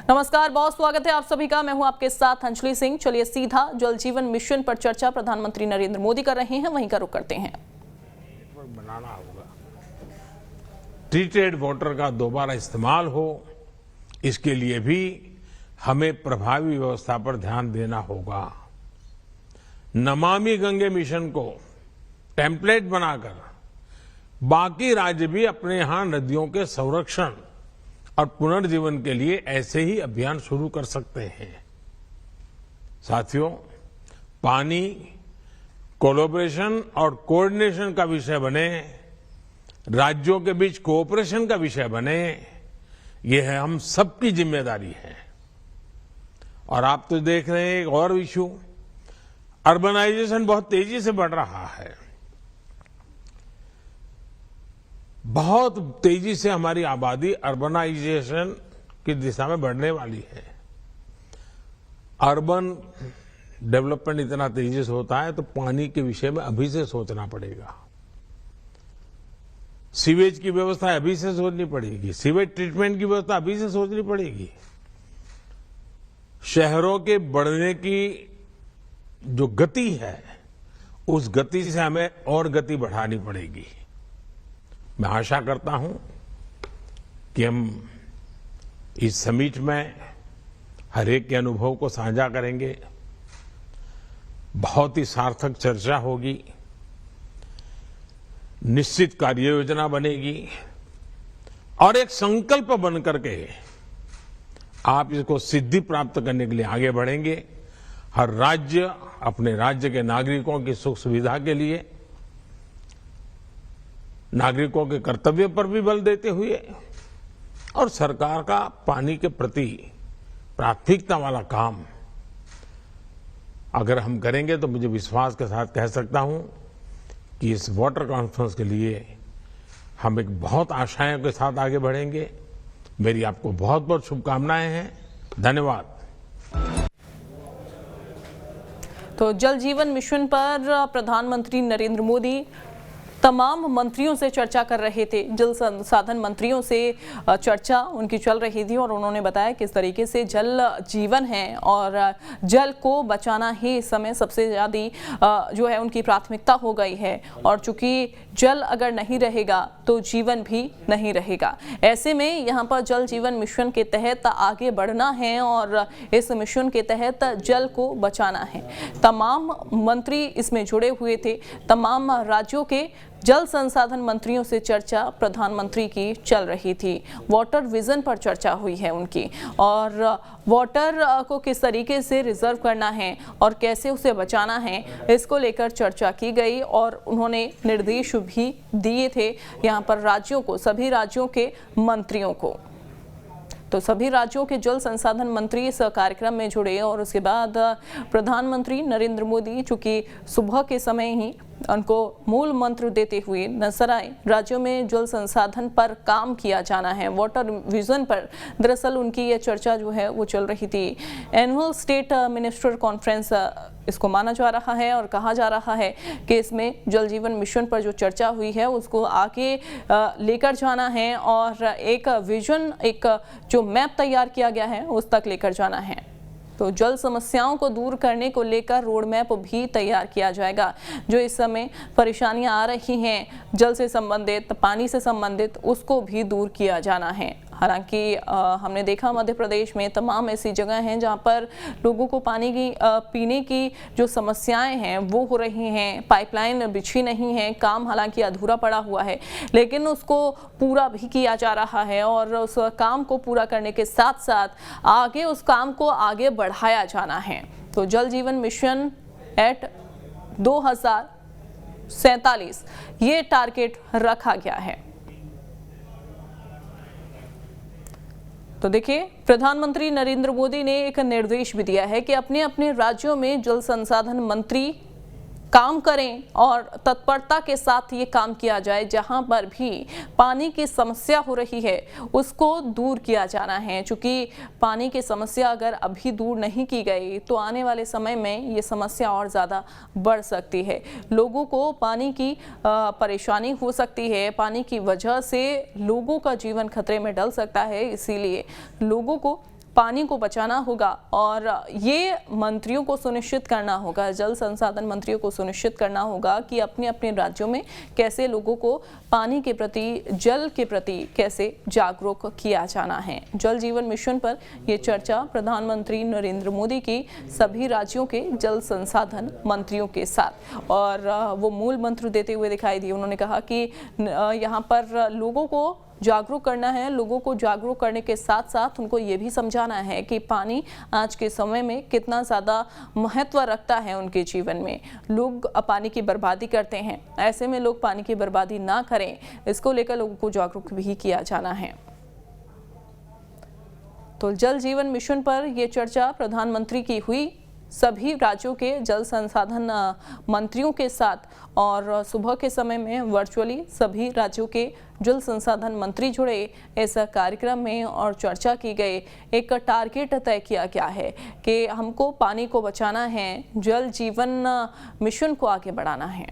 नमस्कार, बहुत स्वागत है आप सभी का। मैं हूं आपके साथ अंजलि सिंह। चलिए सीधा जल जीवन मिशन पर चर्चा प्रधानमंत्री नरेंद्र मोदी कर रहे हैं, वहीं का रुख करते हैं। बनाना होगा, ट्रीटेड वाटर का दोबारा इस्तेमाल हो, इसके लिए भी हमें प्रभावी व्यवस्था पर ध्यान देना होगा। नमामि गंगे मिशन को टेम्पलेट बनाकर बाकी राज्य भी अपने यहां नदियों के संरक्षण और पुनर्जीवन के लिए ऐसे ही अभियान शुरू कर सकते हैं। साथियों, पानी कोलैबोरेशन और कोऑर्डिनेशन का विषय बने, राज्यों के बीच कोऑपरेशन का विषय बने, ये है हम सबकी जिम्मेदारी है। और आप तो देख रहे हैं एक और इशू, अर्बनाइजेशन बहुत तेजी से बढ़ रहा है। बहुत तेजी से हमारी आबादी अर्बनाइजेशन की दिशा में बढ़ने वाली है। अर्बन डेवलपमेंट इतना तेजी से होता है तो पानी के विषय में अभी से सोचना पड़ेगा। सीवेज की व्यवस्था अभी से सोचनी पड़ेगी, सीवेज ट्रीटमेंट की व्यवस्था अभी से सोचनी पड़ेगी। शहरों के बढ़ने की जो गति है, उस गति से हमें और गति बढ़ानी पड़ेगी। मैं आशा करता हूं कि हम इस समिट में हर एक के अनुभव को साझा करेंगे, बहुत ही सार्थक चर्चा होगी, निश्चित कार्य योजना बनेगी और एक संकल्प बन करके आप इसको सिद्धि प्राप्त करने के लिए आगे बढ़ेंगे। हर राज्य अपने राज्य के नागरिकों की सुख सुविधा के लिए, नागरिकों के कर्तव्य पर भी बल देते हुए और सरकार का पानी के प्रति प्राथमिकता वाला काम अगर हम करेंगे तो मुझे विश्वास के साथ कह सकता हूं कि इस वाटर कॉन्फ्रेंस के लिए हम एक बहुत आशाओं के साथ आगे बढ़ेंगे। मेरी आपको बहुत बहुत शुभकामनाएं हैं। धन्यवाद। तो जल जीवन मिशन पर प्रधानमंत्री नरेंद्र मोदी तमाम मंत्रियों से चर्चा कर रहे थे। जल संसाधन मंत्रियों से चर्चा उनकी चल रही थी और उन्होंने बताया किस तरीके से जल जीवन है और जल को बचाना ही इस समय सबसे ज़्यादा जो है उनकी प्राथमिकता हो गई है। और चूंकि जल अगर नहीं रहेगा तो जीवन भी नहीं रहेगा। ऐसे में यहाँ पर जल जीवन मिशन के तहत आगे बढ़ना है और इस मिशन के तहत जल को बचाना है। तमाम मंत्री इसमें जुड़े हुए थे। तमाम राज्यों के जल संसाधन मंत्रियों से चर्चा प्रधानमंत्री की चल रही थी। वाटर विजन पर चर्चा हुई है उनकी, और वाटर को किस तरीके से रिजर्व करना है और कैसे उसे बचाना है, इसको लेकर चर्चा की गई और उन्होंने निर्देश भी दिए थे यहाँ पर राज्यों को, सभी राज्यों के मंत्रियों को। तो सभी राज्यों के जल संसाधन मंत्री इस कार्यक्रम में जुड़े और उसके बाद प्रधानमंत्री नरेंद्र मोदी चूंकि सुबह के समय ही उनको मूल मंत्र देते हुए नजर आए। राज्यों में जल संसाधन पर काम किया जाना है, वाटर विजन पर दरअसल उनकी ये चर्चा जो है वो चल रही थी। एनुअल स्टेट मिनिस्टर कॉन्फ्रेंस इसको माना जा रहा है और कहा जा रहा है कि इसमें जल जीवन मिशन पर जो चर्चा हुई है उसको आगे लेकर जाना है और एक विजन, एक जो मैप तैयार किया गया है उस तक लेकर जाना है। तो जल समस्याओं को दूर करने को लेकर रोड मैप भी तैयार किया जाएगा। जो इस समय परेशानियां आ रही हैं जल से संबंधित, पानी से संबंधित, उसको भी दूर किया जाना है। हालांकि हमने देखा मध्य प्रदेश में तमाम ऐसी जगह हैं जहां पर लोगों को पानी की पीने की जो समस्याएं हैं वो हो रही हैं। पाइपलाइन बिछी नहीं है, काम हालांकि अधूरा पड़ा हुआ है, लेकिन उसको पूरा भी किया जा रहा है और उस काम को पूरा करने के साथ साथ आगे उस काम को आगे बढ़ाया जाना है। तो जल जीवन मिशन एट 2047 ये टारगेट रखा गया है। तो देखिए, प्रधानमंत्री नरेंद्र मोदी ने एक निर्देश भी दिया है कि अपने अपने राज्यों में जल संसाधन मंत्री काम करें और तत्परता के साथ ये काम किया जाए। जहां पर भी पानी की समस्या हो रही है उसको दूर किया जाना है। चूंकि पानी की समस्या अगर अभी दूर नहीं की गई तो आने वाले समय में ये समस्या और ज़्यादा बढ़ सकती है। लोगों को पानी की परेशानी हो सकती है, पानी की वजह से लोगों का जीवन खतरे में डल सकता है। इसीलिए लोगों को पानी को बचाना होगा और ये मंत्रियों को सुनिश्चित करना होगा, जल संसाधन मंत्रियों को सुनिश्चित करना होगा कि अपने अपने राज्यों में कैसे लोगों को पानी के प्रति, जल के प्रति कैसे जागरूक किया जाना है। जल जीवन मिशन पर यह चर्चा प्रधानमंत्री नरेंद्र मोदी की सभी राज्यों के जल संसाधन मंत्रियों के साथ, और वो मूल मंत्र देते हुए दिखाई दिए। उन्होंने कहा कि यहाँ पर लोगों को जागरूक करना है, लोगों को जागरूक करने के साथ साथ उनको ये भी समझाना है कि पानी आज के समय में कितना ज़्यादा महत्व रखता है उनके जीवन में। लोग पानी की बर्बादी करते हैं, ऐसे में लोग पानी की बर्बादी ना करें, इसको लेकर लोगों को जागरूक भी किया जाना है। तो जल जीवन मिशन पर यह चर्चा प्रधानमंत्री की हुई सभी राज्यों के जल संसाधन मंत्रियों के साथ, और सुबह के समय में वर्चुअली सभी राज्यों के जल संसाधन मंत्री जुड़े इस कार्यक्रम में और चर्चा की गई। एक टारगेट तय किया गया है कि हमको पानी को बचाना है, जल जीवन मिशन को आगे बढ़ाना है।